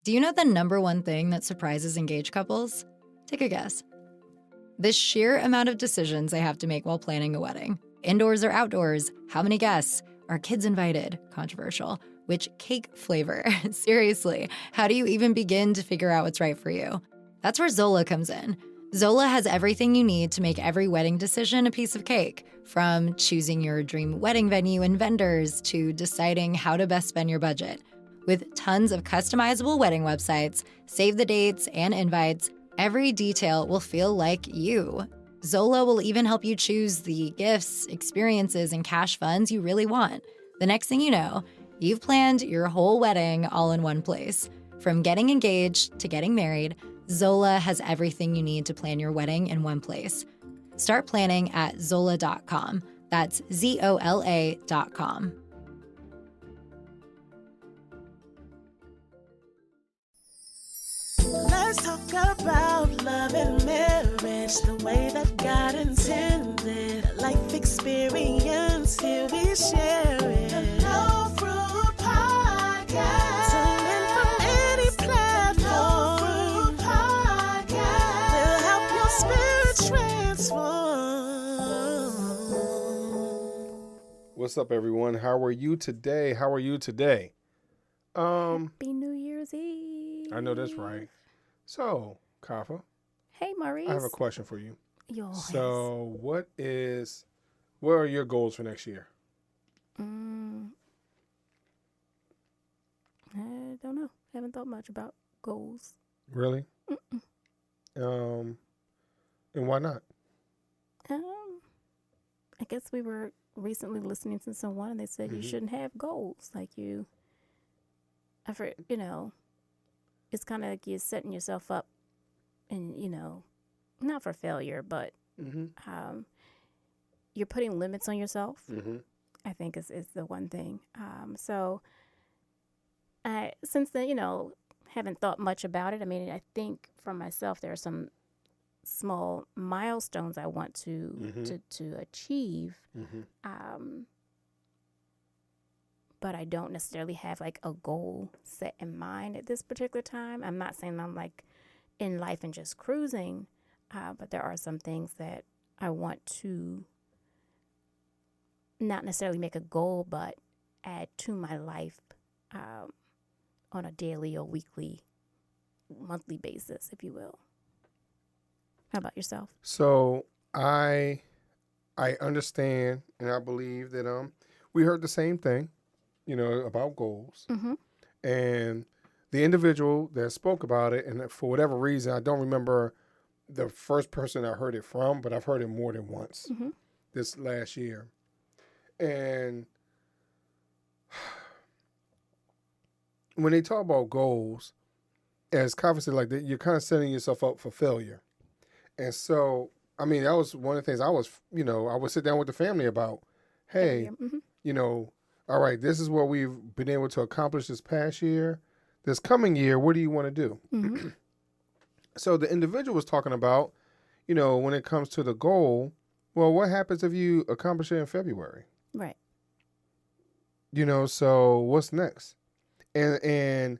Do you know the number one thing that surprises engaged couples? Take a guess. The sheer amount of decisions they have to make while planning a wedding. Indoors or outdoors? How many guests? Are kids invited? Controversial. Which cake flavor? Seriously, how do you even begin to figure out what's right for you? That's where Zola comes in. Zola has everything you need to make every wedding decision a piece of cake, from choosing your dream wedding venue and vendors to deciding how to best spend your budget. With tons of customizable wedding websites, save the dates and invites, every detail will feel like you. Zola will even help you choose the gifts, experiences, and cash funds you really want. The next thing you know, you've planned your whole wedding all in one place. From getting engaged to getting married, Zola has everything you need to plan your wedding in one place. Start planning at Zola.com. That's Zola.com. Let's talk about love and marriage the way that God intended. A life experience, here we share it. The No Fruit Podcast. Tune in from any platform. No Fruit Podcast. Will help your spirit transform. What's up, everyone? How are you today? Happy New Year's Eve. I know that's right. So, Kafa, Hey, Maurice. I have a question for you. Yours. So, what are your goals for next year? I don't know. Haven't thought much about goals. Really? And why not? I guess we were recently listening to someone and they said you shouldn't have goals. Like it's kind of like you're setting yourself up and, not for failure, but you're putting limits on yourself, I think is the one thing. So since then, haven't thought much about it. I mean, I think for myself, there are some small milestones I want to achieve. But I don't necessarily have like a goal set in mind at this particular time. I'm not saying I'm like in life and just cruising, but there are some things that I want to not necessarily make a goal, but add to my life on a daily or weekly, monthly basis, if you will. How about yourself? So, I understand and I believe that we heard the same thing, about goals. And the individual that spoke about it, and for whatever reason, I don't remember the first person I heard it from, but I've heard it more than once this last year. And when they talk about goals, as Kafa said, like you're kind of setting yourself up for failure. And so, I mean, that was one of the things I would sit down with the family about. Hey, all right, this is what we've been able to accomplish this past year. This coming year, what do you want to do? So the individual was talking about, when it comes to the goal, well, what happens if you accomplish it in February? Right. So what's next? And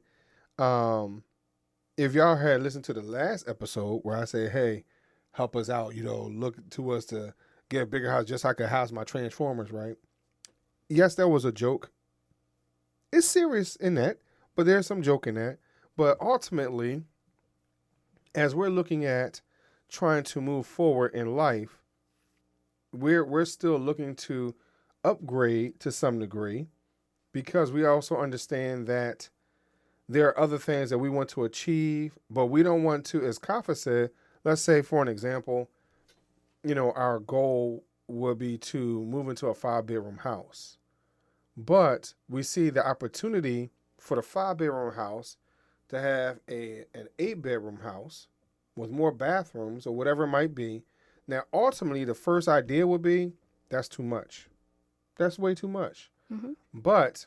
if y'all had listened to the last episode where I say, hey, help us out, look to us to get a bigger house just so I could house my Transformers, right? Yes, that was a joke. It's serious in that, but there's some joke in that. But ultimately, as we're looking at trying to move forward in life, we're still looking to upgrade to some degree, because we also understand that there are other things that we want to achieve, but we don't want to, as Kafa said, let's say for an example, our goal would be to move into a 5-bedroom house. But we see the opportunity for the 5-bedroom house to have an 8-bedroom house with more bathrooms or whatever it might be. Now, ultimately, the first idea would be, that's too much. That's way too much. But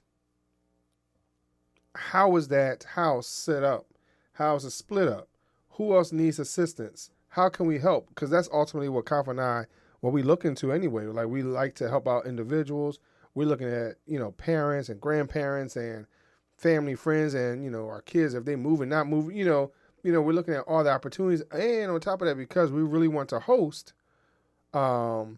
how is that house set up? How is it split up? Who else needs assistance? How can we help? Because that's ultimately what Kafa and I, what we look into anyway. Like, we like to help out individuals. We're looking at, parents and grandparents and family, friends, and, you know, our kids, if they move and not move, you know, we're looking at all the opportunities. And on top of that, because we really want to host holidays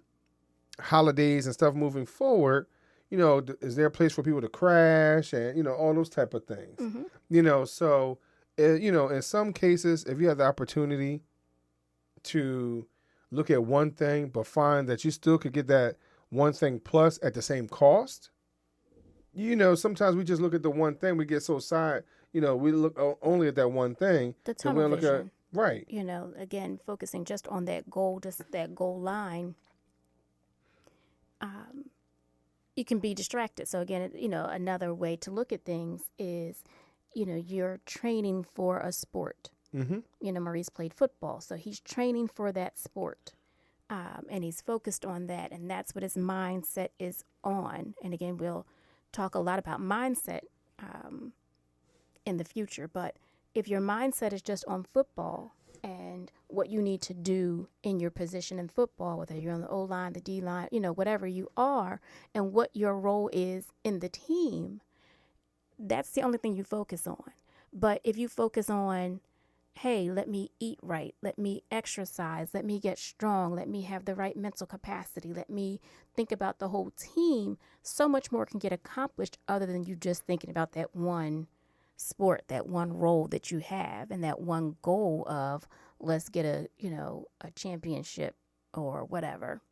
and stuff moving forward, you know, is there a place for people to crash and, you know, all those type of things, you know, so, you know, in some cases, if you have the opportunity to look at one thing, but find that you still could get that one thing plus at the same cost, you know, sometimes we just look at the one thing, we get so side, you know, we look only at that one thing. The tunnel vision. Right. You know, again, focusing just on that goal, just that goal line, you can be distracted. So again, you know, another way to look at things is, you know, you're training for a sport. You know, Maurice played football, so he's training for that sport. And he's focused on that, and that's what his mindset is on. And again, we'll talk a lot about mindset in the future, but if your mindset is just on football and what you need to do in your position in football, whether you're on the O-line, the D-line, you know, whatever you are, and what your role is in the team, that's the only thing you focus on. But if you focus on, hey, let me eat right, let me exercise, let me get strong, let me have the right mental capacity, let me think about the whole team, so much more can get accomplished other than you just thinking about that one sport, that one role that you have, and that one goal of let's get a, you know, a championship or whatever.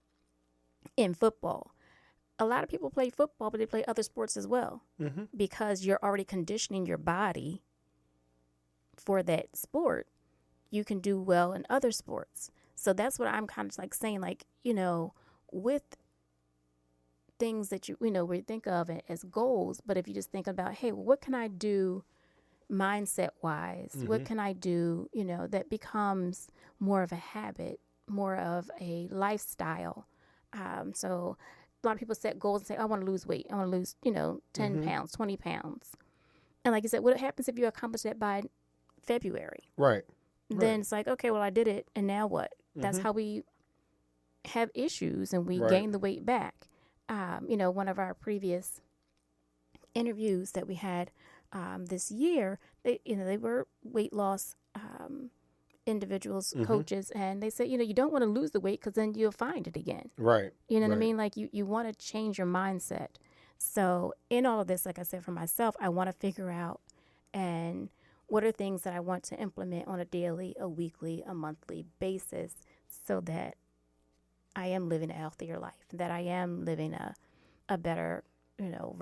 In football, a lot of people play football, but they play other sports as well, because you're already conditioning your body for that sport. You can do well in other sports. So that's what I'm kind of like saying, like, you know, with things that you know, we think of it as goals, but if you just think about, hey, well, what can I do mindset wise? What can I do, you know, that becomes more of a habit, more of a lifestyle. So a lot of people set goals and say, I want to lose weight. I want to lose, you know, 10 pounds, 20 pounds. And like you said, what happens if you accomplish that by February? Right. Then it's like, okay, well, I did it, and now what? That's how we have issues, and we gain the weight back. You know, one of our previous interviews that we had this year, they were weight loss individuals, coaches, and they said, you know, you don't want to lose the weight because then you'll find it again. Right. You know what I mean? Like you want to change your mindset. So in all of this, like I said, for myself, I want to figure out and what are things that I want to implement on a daily, a weekly, a monthly basis so that I am living a healthier life, that I am living a better, you know,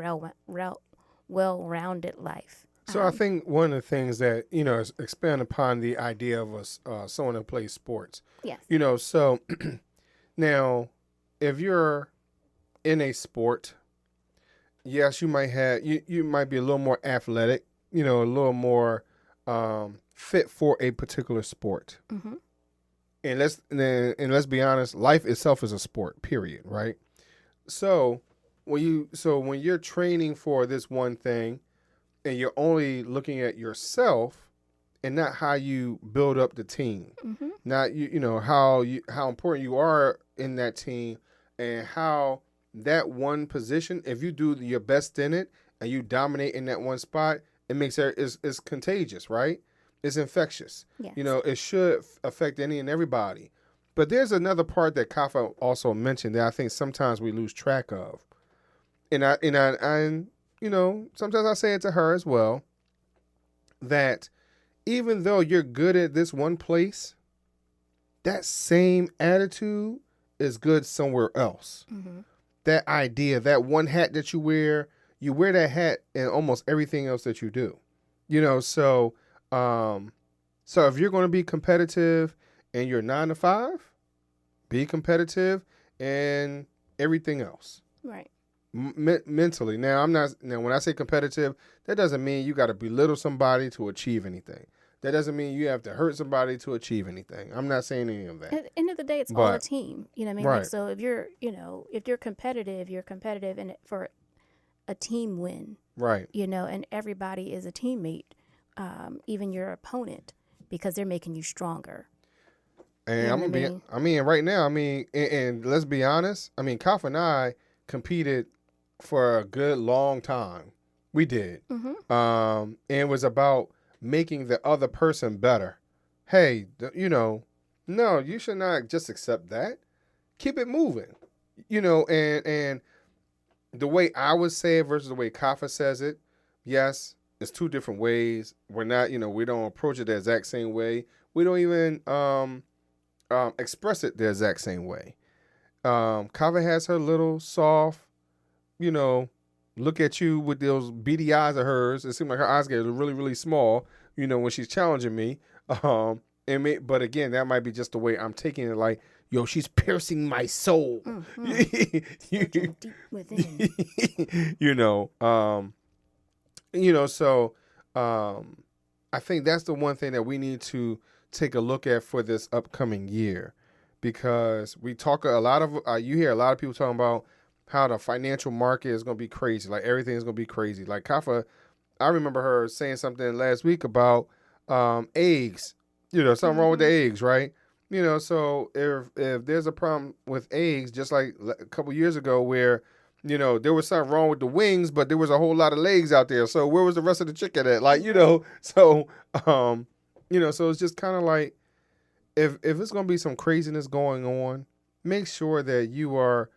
well-rounded life. So I think one of the things that, you know, is expand upon the idea of someone who plays sports. Yes. You know, so now if you're in a sport, yes, you might have, you might be a little more athletic, you know, a little more fit for a particular sport. And let's be honest, life itself is a sport, period, right? So when you're training for this one thing and you're only looking at yourself and not how you build up the team, not you know how important you are in that team and how that one position, if you do your best in it and you dominate in that one spot, it makes it's contagious, right? It's infectious. Yes. You know, it should affect any and everybody. But there's another part that Kafa also mentioned that I think sometimes we lose track of. And I you know, sometimes I say it to her as well, that even though you're good at this one place, that same attitude is good somewhere else. That idea, that one hat that you wear that hat in almost everything else that you do. You know, so if you're going to be competitive in your 9 to 5, be competitive in everything else. Right. Mentally. Now, when I say competitive, that doesn't mean you got to belittle somebody to achieve anything. That doesn't mean you have to hurt somebody to achieve anything. I'm not saying any of that. At the end of the day, it's all a team. You know what I mean? Right. Like, so if you're competitive and for a team win. Right. You know, and everybody is a teammate, even your opponent, because they're making you stronger. And you know right now, and let's be honest, Kaf and I competed for a good long time. We did. Mm-hmm. And it was about making the other person better. Hey, no, you should not just accept that. Keep it moving. And the way I would say it versus the way Kafa says it, yes, it's two different ways. We're not, we don't approach it the exact same way. We don't even express it the exact same way. Kafa has her little soft, look at you with those beady eyes of hers. It seemed like her eyes get really, really small, when she's challenging me. But again, that might be just the way I'm taking it. Like, yo, she's piercing my soul. Deep within. So I think that's the one thing that we need to take a look at for this upcoming year, because we talk a lot of, you hear a lot of people talking about how the financial market is going to be crazy. Like, everything is going to be crazy. Like, Kafa, I remember her saying something last week about eggs. Something wrong with the eggs, right? So if there's a problem with eggs, just like a couple years ago where, there was something wrong with the wings, but there was a whole lot of legs out there. So where was the rest of the chicken at? Like, so it's just kind of like, if it's going to be some craziness going on, make sure that you are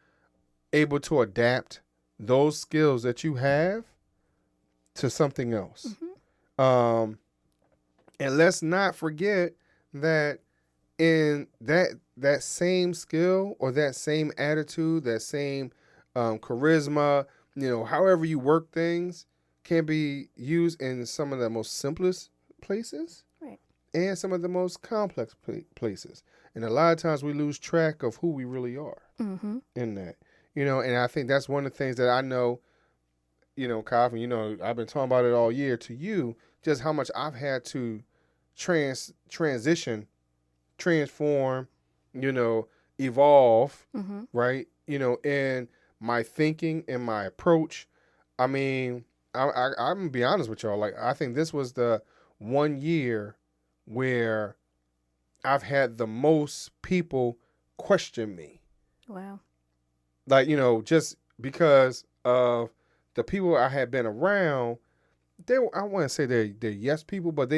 able to adapt those skills that you have to something else. Mm-hmm. And let's not forget that in that same skill or that same attitude, that same charisma, however you work things, can be used in some of the most simplest places, right, and some of the most complex places. And a lot of times we lose track of who we really are in that. And I think that's one of the things that I know, Kyle, I've been talking about it all year to you, just how much I've had to transition, transform, evolve, right? In my thinking and my approach. I mean, I'm gonna be honest with y'all. Like, I think this was the 1 year where I've had the most people question me. Wow. Like, just because of the people I had been around, I wouldn't say they're yes people, but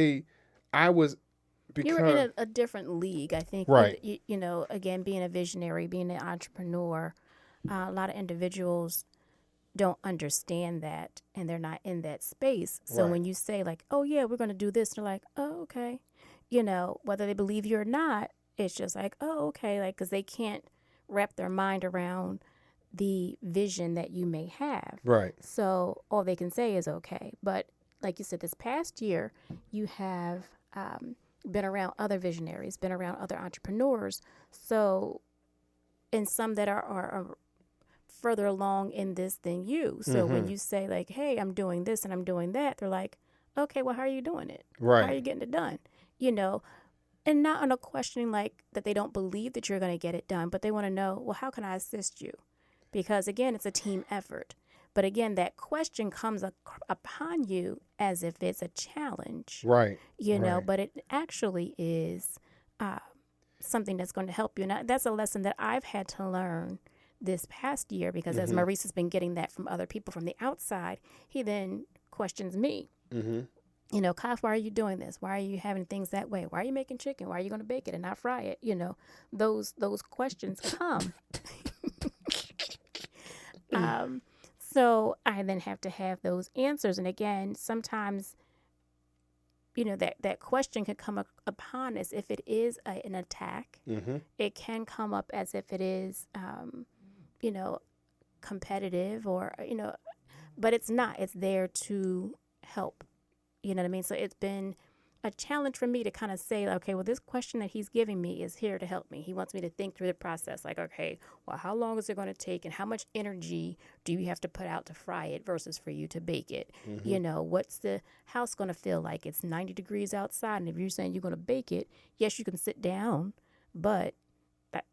I was, because you were in a different league, I think. Right. Again, being a visionary, being an entrepreneur, a lot of individuals don't understand that, and they're not in that space. So when you say like, oh yeah, we're going to do this, they're like, oh, okay. Whether they believe you or not, it's just like, oh, okay. Like, because they can't wrap their mind around the vision that you may have. Right. So all they can say is okay. But like you said, this past year, you have been around other visionaries, been around other entrepreneurs. So, and some that are further along in this than you. So when you say like, hey, I'm doing this and I'm doing that, they're like, okay, well, how are you doing it? Right. How are you getting it done? And not on a questioning like that they don't believe that you're going to get it done, but they want to know, well, how can I assist you? Because again, it's a team effort. But again, that question comes upon you as if it's a challenge. Right. But it actually is something that's going to help you. And that's a lesson that I've had to learn this past year, because as Maurice has been getting that from other people from the outside, he then questions me. Kyle, why are you doing this? Why are you having things that way? Why are you making chicken? Why are you going to bake it and not fry it? Those questions come. So I then have to have those answers. And again, sometimes, that question can come upon us if it is an attack. It can come up as if it is, competitive or, but it's not. It's there to help. You know what I mean? So it's been a challenge for me to kind of say, okay, well, this question that he's giving me is here to help me. He wants me to think through the process. Like, okay, well, how long is it going to take and how much energy do you have to put out to fry it versus for you to bake it? What's the house going to feel like? It's 90 degrees outside. And if you're saying you're going to bake it, yes, you can sit down, but,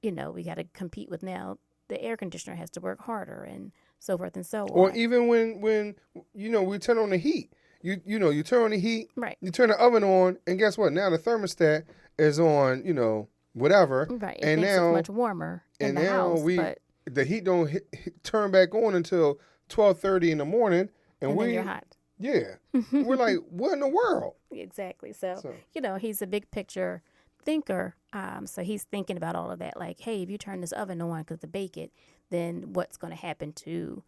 we got to compete with now. The air conditioner has to work harder and so forth and so on. Or even when we turn on the heat. You turn on the heat, right? You turn the oven on, and guess what? Now the thermostat is on, whatever, right? It and makes now it much warmer in the now house. The heat don't turn back on until 12:30 in the morning, and then you're hot. Yeah. We're like, what in the world? Exactly. So, So- he's a big picture thinker. So he's thinking about all of that. Like, hey, if you turn this oven on to bake it, then what's going to happen to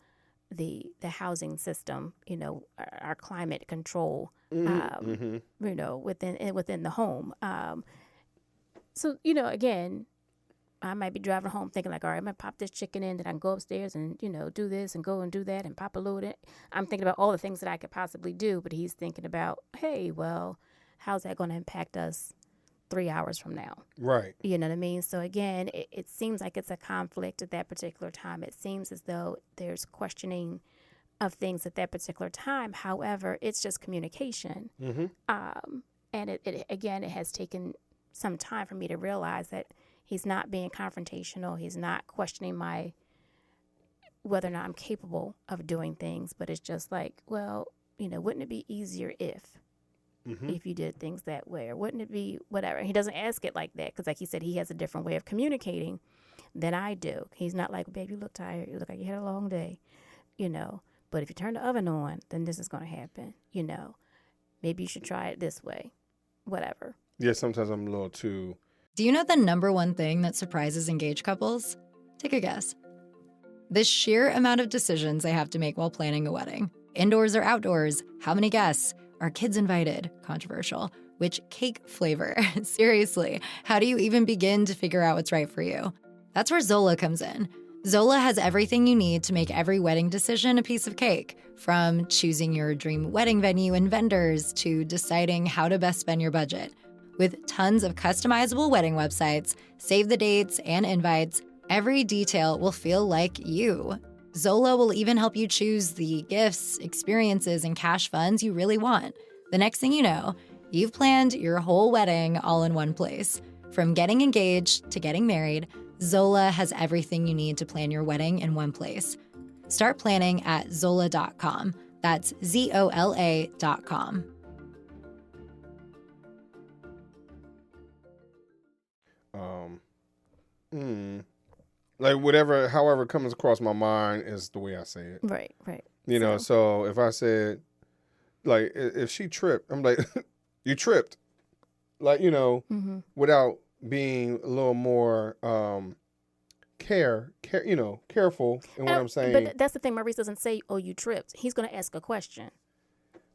the housing system? Our climate control. Within the home. So again, I might be driving home thinking like, all right, I'm gonna pop this chicken in, that I can go upstairs and do this and go and do that and pop a load in. I'm thinking about all the things that I could possibly do, but he's thinking about, hey, well, how's that going to impact us 3 hours from now? Right. You know what I mean? So again, it seems like it's a conflict at that particular time. It seems as though there's questioning of things at that particular time. However, it's just communication. And it has taken some time for me to realize that he's not being confrontational. He's not questioning whether or not I'm capable of doing things, but it's just like, well, wouldn't it be easier if you did things that way, or wouldn't it be whatever? He doesn't ask it like that because, like he said, he has a different way of communicating than I do. He's not like, babe, you look tired. You look like you had a long day, But if you turn the oven on, then this is going to happen, Maybe you should try it this way, whatever. Yeah, sometimes I'm a little too... Do you know the number one thing that surprises engaged couples? Take a guess. The sheer amount of decisions they have to make while planning a wedding. Indoors or outdoors? How many guests? Are kids invited? Controversial. Which cake flavor? Seriously, how do you even begin to figure out what's right for you? That's where Zola comes in. Zola has everything you need to make every wedding decision a piece of cake, from choosing your dream wedding venue and vendors to deciding how to best spend your budget. With tons of customizable wedding websites, save the dates, and invites, every detail will feel like you. Zola will even help you choose the gifts, experiences, and cash funds you really want. The next thing you know, you've planned your whole wedding all in one place. From getting engaged to getting married, Zola has everything you need to plan your wedding in one place. Start planning at Zola.com. That's ZOLA.com. Like however comes across my mind is the way I say it. Right. So if I said, like, if she tripped, I'm like, you tripped. Like, without being a little more careful in what I'm saying. But that's the thing. Maurice doesn't say, oh, you tripped. He's going to ask a question.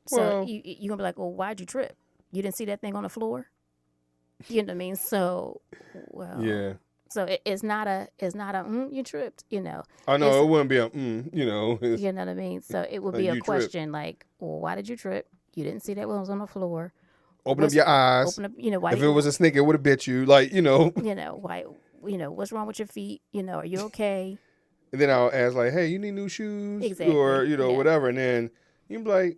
So Well, you're going to be like, well, why'd you trip? You didn't see that thing on the floor? You know what I mean? So, well. Yeah. So it's not a you tripped, I know it wouldn't be a you know what I mean? So it would be a question like, well, why did you trip? You didn't see that when it was on the floor. Open up your eyes. Why? If it was a snake, it would have bit you. Like, why? What's wrong with your feet? Are you okay? And then I'll ask like, hey, you need new shoes? Exactly. Or, whatever. And then you'd be like,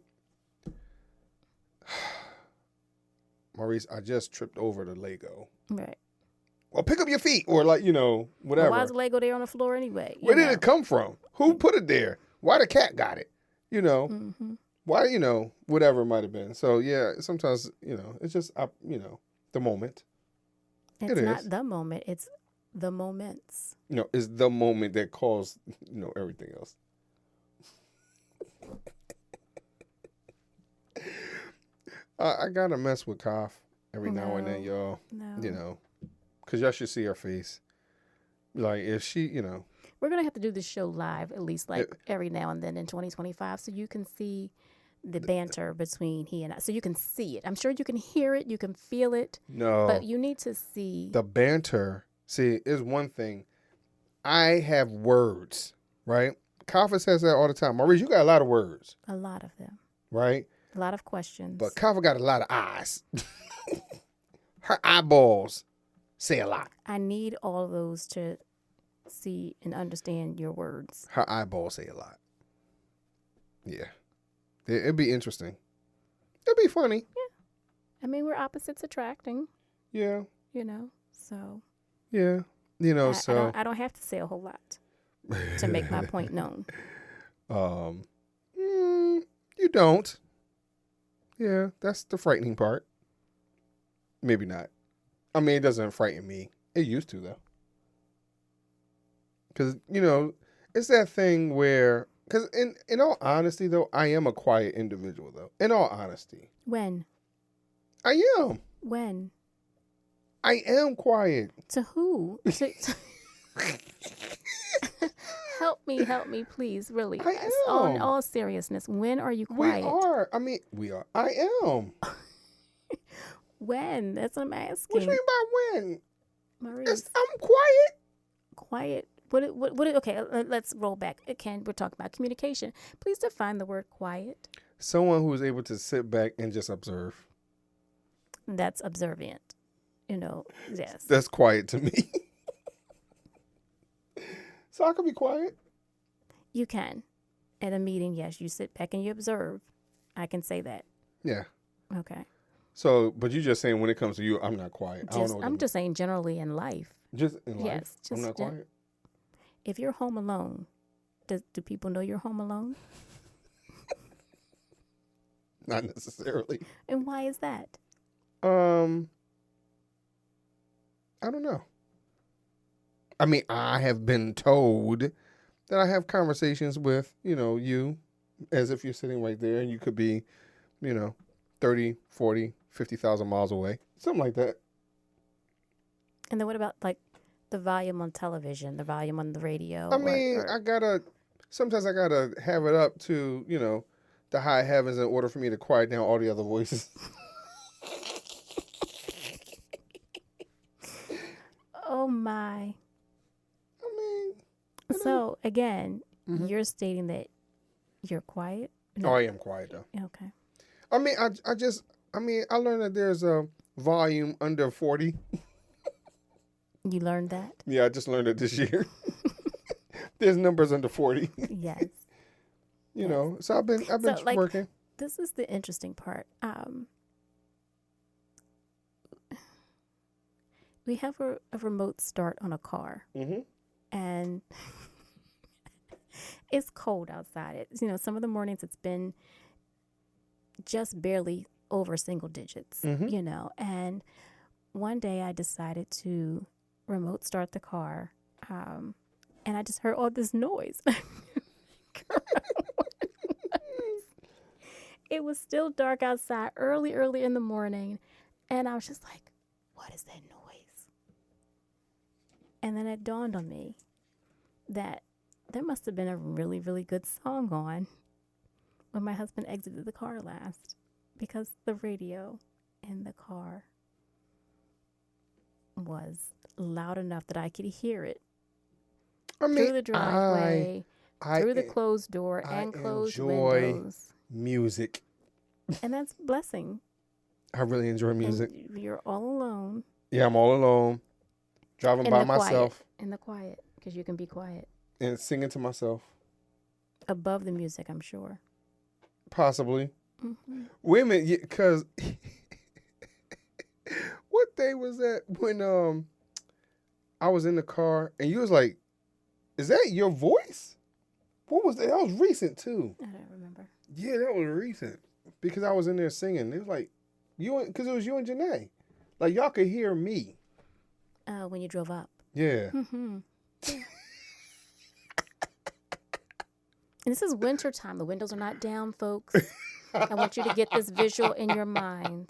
Maurice, I just tripped over the Lego. Right. Well, pick up your feet, or like, whatever. Well, why is the Lego there on the floor anyway? Where did it come from? Who put it there? Why the cat got it? Why, whatever it might have been. So yeah, sometimes, it's just, the moment. It's not the moment. It's the moments. It's the moment that caused, everything else. I gotta mess with Kaf every now and then, y'all. No. Because y'all should see her face. Like, if she, We're going to have to do this show live, at least, like, every now and then in 2025, so you can see the banter between he and I. So you can see it. I'm sure you can hear it. You can feel it. No. But you need to see. The banter, is one thing. I have words, right? Kaffa says that all the time. Maurice, you got a lot of words. A lot of them. Right? A lot of questions. But Kaffa got a lot of eyes. Her eyeballs say a lot. I need all of those to see and understand your words. Her eyeballs say a lot. Yeah. It'd be interesting. It'd be funny. Yeah. I mean, we're opposites attracting. Yeah. So. Yeah. I don't have to say a whole lot to make my point known. You don't. Yeah, that's the frightening part. Maybe not. I mean, it doesn't frighten me. It used to, though. Because, it's that thing where Because in all honesty, though, I am a quiet individual, though. In all honesty. When? I am. When? I am quiet. To who? Help me, please, really. I am. In all seriousness, when are you quiet? We are. I am. When? That's what I'm asking. What you mean by when? Maurice. I'm quiet. Quiet. Okay, let's roll back. Again, we're talking about communication. Please define the word quiet. Someone who is able to sit back and just observe. That's observant. Yes. That's quiet to me. So I can be quiet. You can. At a meeting, yes, you sit back and you observe. I can say that. Yeah. Okay. So, but you're just saying when it comes to you, I'm not quiet. I don't know. I'm just saying generally in life. Just in life? Yes. I'm not quiet? If you're home alone, do people know you're home alone? Not necessarily. And why is that? I don't know. I mean, I have been told that I have conversations with, you as if you're sitting right there and you could be, 30, 40, 50,000 miles away. Something like that. And then what about like the volume on television, the volume on the radio? I mean, sometimes I gotta have it up to, the high heavens in order for me to quiet down all the other voices. Oh my. I mean. So again, you're stating that you're quiet? No. Oh, I am quiet though. Okay. I mean, I learned that there's a volume under 40. You learned that? Yeah, I just learned it this year. There's numbers under 40. Yes. You know, so I've been working. This is the interesting part. We have a remote start on a car, and it's cold outside. Some of the mornings it's been just barely over single digits, and one day I decided to remote start the car, and I just heard all this noise. It was still dark outside, early in the morning, and I was just like, what is that noise? And then it dawned on me that there must have been a really, really good song on when my husband exited the car last, because the radio in the car was loud enough that I could hear it through the driveway, through the closed door and closed windows. Music. And that's a blessing. I really enjoy music. And you're all alone. Yeah, I'm all alone. Driving by myself. In the quiet, because you can be quiet. And singing to myself. Above the music, I'm sure. Possibly. Mm-hmm. Wait a minute, because what day was that when I was in the car and you was like, is that your voice? What was that? That was recent too. I don't remember. Yeah, that was recent. Because I was in there singing. It was like, because it was you and Janae. Like, y'all could hear me. When you drove up. Yeah. Mm-hmm. And this is winter time. The windows are not down, folks. I want you to get this visual in your mind.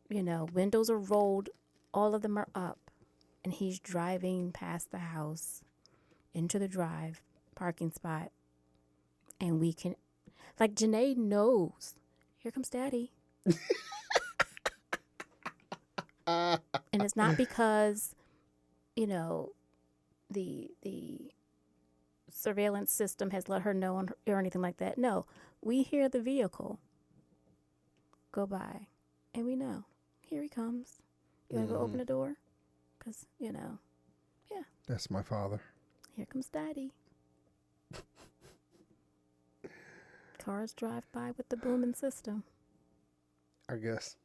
Windows are rolled. All of them are up. And he's driving past the house into the drive parking spot. And we can, like, Janae knows. Here comes Daddy. And it's not because, the surveillance system has let her know or anything like that. No, we hear the vehicle go by, and we know, here he comes. You want to go open the door? Because, yeah. That's my father. Here comes Daddy. Cars drive by with the booming system. I guess.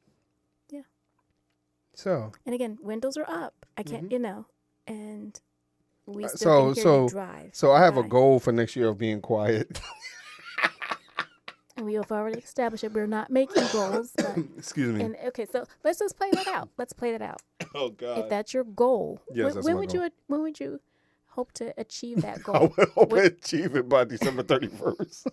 Yeah. So. And again, windows are up. I can't, and we still can hear you drive. So I have a goal for next year of being quiet. And we have already established that we're not making goals. But, excuse me. And okay, so let's just play that out. Let's play that out. Oh God. If that's your goal, yes, that's my goal. When would you hope to achieve that I goal? would hope to achieve it by December 31st.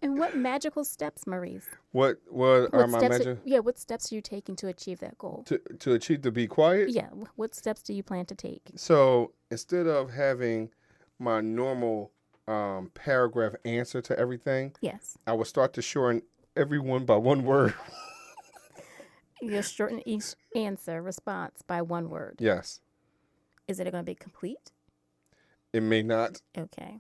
And what magical steps, Maurice? What are my measures? What steps are you taking to achieve that goal? To achieve to be quiet? Yeah, what steps do you plan to take? So instead of having my normal paragraph answer to everything, Yes. I will start to shorten everyone by one word. You'll shorten each response by one word. Yes. Is it going to be complete? It may not. Okay.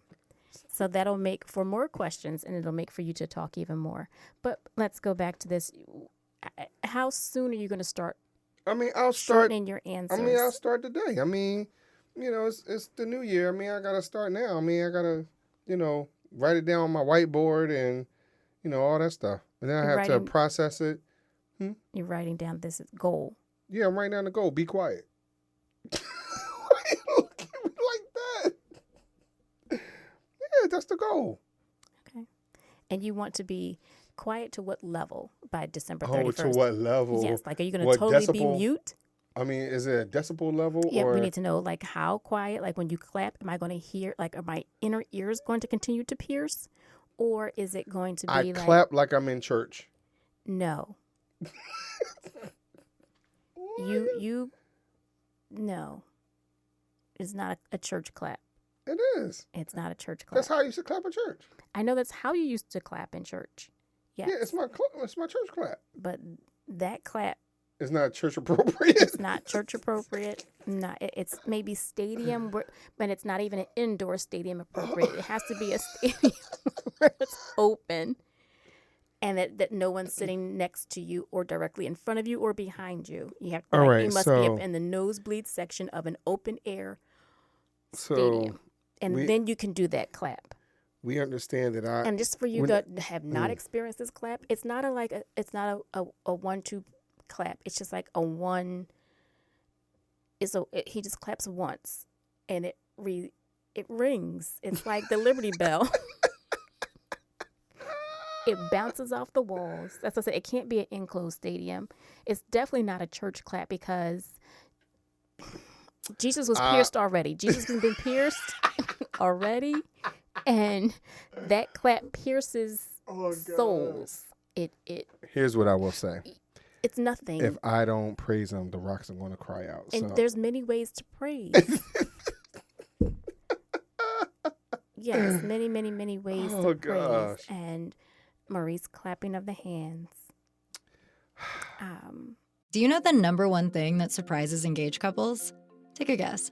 So that'll make for more questions, and it'll make for you to talk even more. But let's go back to this. How soon are you going to start? I mean, I'll start shortening your answers. I'll start today. I mean, it's the new year. I mean, I gotta start now. I mean, I gotta, write it down on my whiteboard and, all that stuff. And then I have to process it. You're writing down this goal. Yeah, I'm writing down the goal. Be quiet. Why you look at me like that? Yeah, that's the goal. Okay. And you want to be quiet to what level by December 31st? Oh, to what level? Yes, like are you going to totally be mute? I mean, is it a decibel level? Yeah, or... we need to know, like, how quiet. Like, when you clap, am I going to hear, like, are my inner ears going to continue to pierce? Or is it going to be I clap like I'm in church. No. No. It's not a church clap. It is. It's not a church clap. That's how I used to clap in church. I know that's how you used to clap in church. Yes. Yeah, it's my church clap. But that clap. It's not church appropriate. It's not church appropriate. It's maybe stadium, but it's not even an indoor stadium appropriate. It has to be a stadium where it's open and that no one's sitting next to you or directly in front of you or behind you. You must be up in the nosebleed section of an open air stadium. And then you can do that clap. We understand that and just for you that have not experienced this clap, it's not a 1-2 clap. It's just like a one. He just claps once, and it rings. It's like the Liberty Bell. It bounces off the walls. That's what I said. It can't be an enclosed stadium. It's definitely not a church clap because Jesus was pierced already. Jesus has been pierced already, and that clap pierces souls. Here's what I will say. It's nothing. If I don't praise him, the rocks are going to cry out. And there's many ways to praise. Yes, many, many, many ways to praise. And Maurice clapping of the hands. Do you know the number one thing that surprises engaged couples? Take a guess.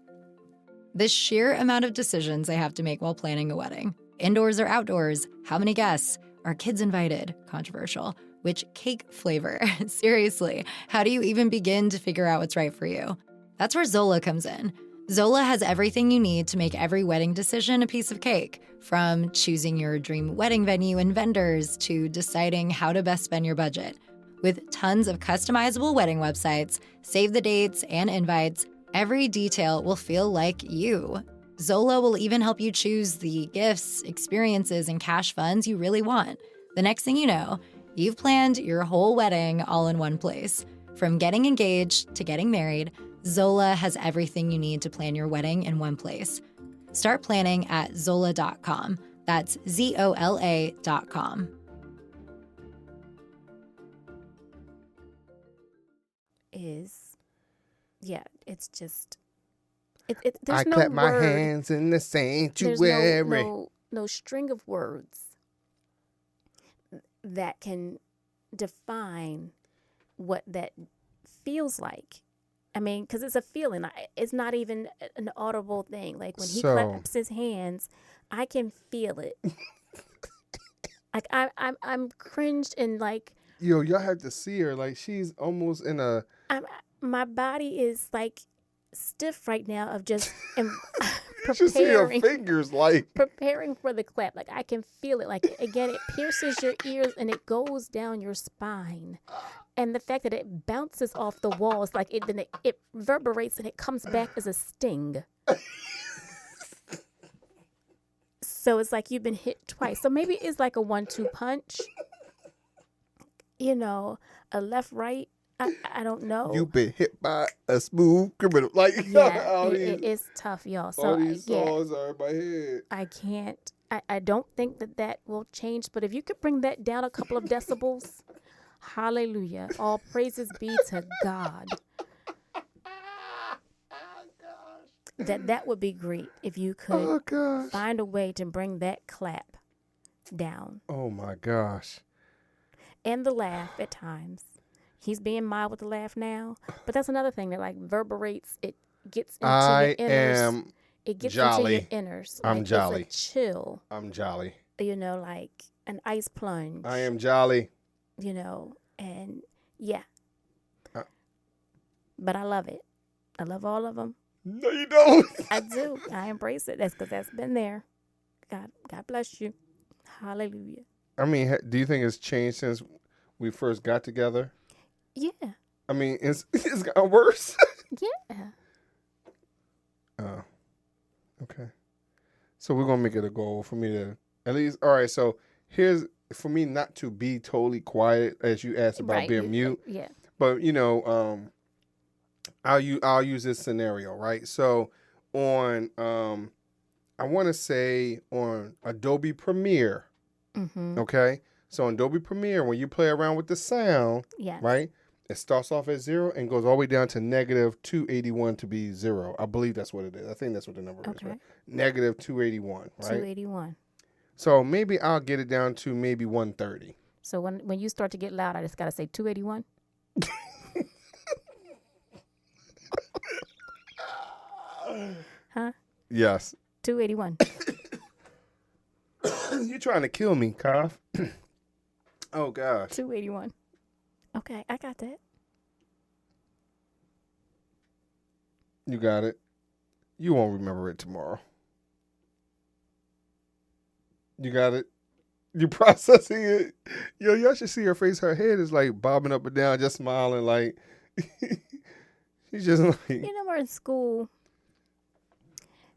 The sheer amount of decisions they have to make while planning a wedding. Indoors or outdoors? How many guests? Are kids invited? Controversial. Which cake flavor? Seriously, how do you even begin to figure out what's right for you? That's where Zola comes in. Zola has everything you need to make every wedding decision a piece of cake, from choosing your dream wedding venue and vendors to deciding how to best spend your budget. With tons of customizable wedding websites, save the dates and invites, every detail will feel like you. Zola will even help you choose the gifts, experiences, and cash funds you really want. The next thing you know, you've planned your whole wedding all in one place. From getting engaged to getting married, Zola has everything you need to plan your wedding in one place. Start planning at Zola.com. That's ZOLA.com. It's just... I clap my hands in the sanctuary. There's no string of words that can define what that feels like. I mean, because it's a feeling. It's not even an audible thing. Like when he claps his hands, I can feel it. Like I'm cringed and like. Yo, y'all have to see her. Like she's almost in a. My body is like stiff right now of just you should see her fingers like preparing for the clap. Like I can feel it. Like again, it pierces your ears and it goes down your spine. And the fact that it bounces off the walls, like it reverberates and it comes back as a sting. So it's like you've been hit twice. So maybe it's like a 1-2 punch. You know, a left, right. I don't know. You've been hit by a smooth criminal. Like, Yeah, all these, it's tough, y'all. So all these yeah, songs are in my head. I can't. I don't think that will change. But if you could bring that down a couple of decibels, hallelujah. All praises be to God. That would be great if you could Oh, gosh. find a way to bring that clap down. Oh, my gosh. And the laugh at times. He's being mild with the laugh now, but that's another thing that like reverberates. It gets into your inners. It gets jolly. into your inners. I'm like, jolly. It's a chill. I'm jolly. You know, like an ice plunge. I am jolly. You know, and yeah. Uh. But I love it. I love all of them. No, you don't. I do. I embrace it. That's because that's been there. God bless you. Hallelujah. I mean, do you think it's changed since we first got together? Yeah. I mean, it's gotten worse. Yeah. Oh, okay. So we're gonna make it a goal for me to at least. All right. So here's for me not to be totally quiet as you asked about Right. being mute. Yeah. But you know, I'll use this scenario, right? So on I want to say on Adobe Premiere, Mm-hmm. okay? So on Adobe Premiere, when you play around with the sound, Yeah. right? It starts off at 0 and goes all the way down to negative 281 to be 0. I believe that's what it is. I think that's what the number is, Okay. right? Negative 281, right? 281. So maybe I'll get it down to maybe 130. So when you start to get loud, I just gotta say 281. Huh? Yes. 281. You're trying to kill me, Koff. Oh, gosh. 281. Okay, I got that. You got it. You won't remember it tomorrow. You got it? You processing it? Yo, y'all should see her face. Her head is like bobbing up and down, just smiling like she's just like You know, we're in school.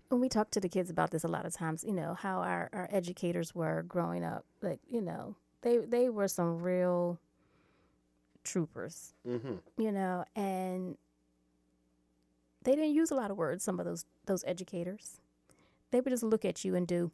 When we talk to the kids about this a lot of times, you know, how our educators were growing up. Like, you know, they were some real troopers, you know, and they didn't use a lot of words, some of those educators. They would just look at you and do.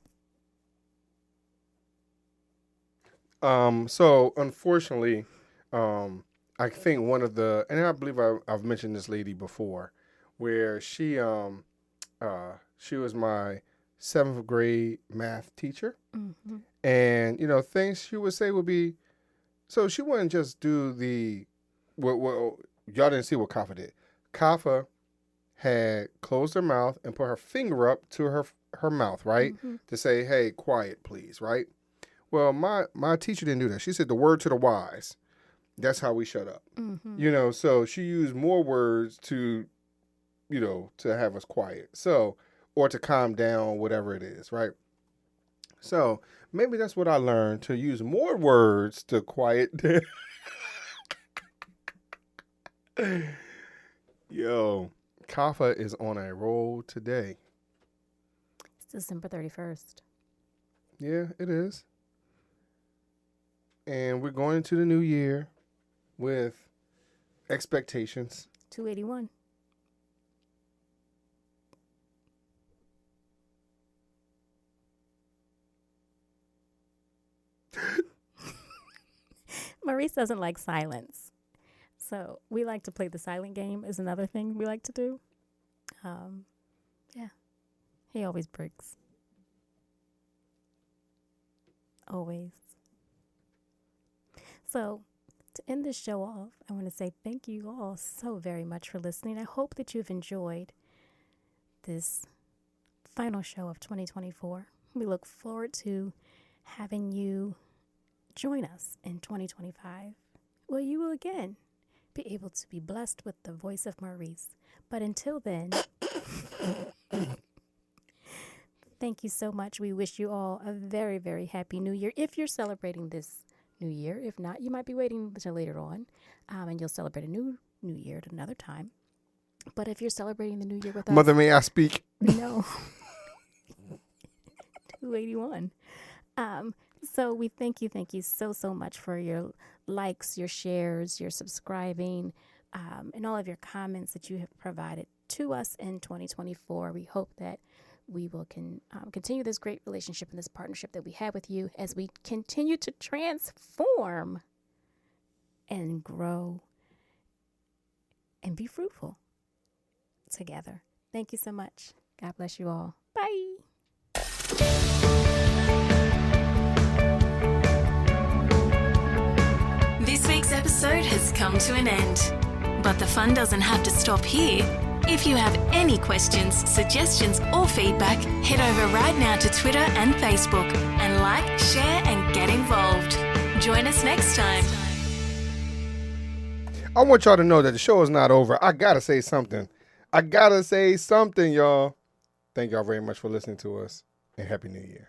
So unfortunately, I think one of the, and I believe I've mentioned this lady before, where she was my 7th grade math teacher, Mm-hmm. and you know things she would say would be, so she wouldn't just do the, well y'all didn't see what Kafa did. Kafa had closed her mouth and put her finger up to her mouth, right, to say, "Hey, quiet, please," right. Well, my teacher didn't do that. She said the word to the wise. That's how we shut up. Mm-hmm. You know, so she used more words to, you know, to have us quiet. So, or to calm down, whatever it is, right? So maybe that's what I learned, to use more words to quiet down. Yo, Kafa is on a roll today. It's December 31st. Yeah, it is. And we're going into the new year with expectations. 281. Maurice doesn't like silence. So we like to play the silent game is another thing we like to do. Yeah. He always breaks. Always. So to end this show off, I want to say thank you all so very much for listening. I hope that you've enjoyed this final show of 2024. We look forward to having you join us in 2025, where you will again be able to be blessed with the voice of Maurice. But until then, thank you so much. We wish you all a very, very happy new year. If you're celebrating this new year, if not, you might be waiting until later on, and you'll celebrate a new year at another time. But if you're celebrating the new year with us, Mother, may I speak? no. 281. So we thank you so much for your likes, your shares, your subscribing, and all of your comments that you have provided to us in 2024. We hope that we will continue this great relationship and this partnership that we have with you as we continue to transform and grow and be fruitful together. Thank you so much. God bless you all. Bye. This week's episode has come to an end, but the fun doesn't have to stop here. If you have any questions, suggestions, or feedback, head over right now to Twitter and Facebook and like, share, and get involved. Join us next time. I want y'all to know that the show is not over. I gotta say something. Y'all. Thank y'all very much for listening to us, and Happy New Year.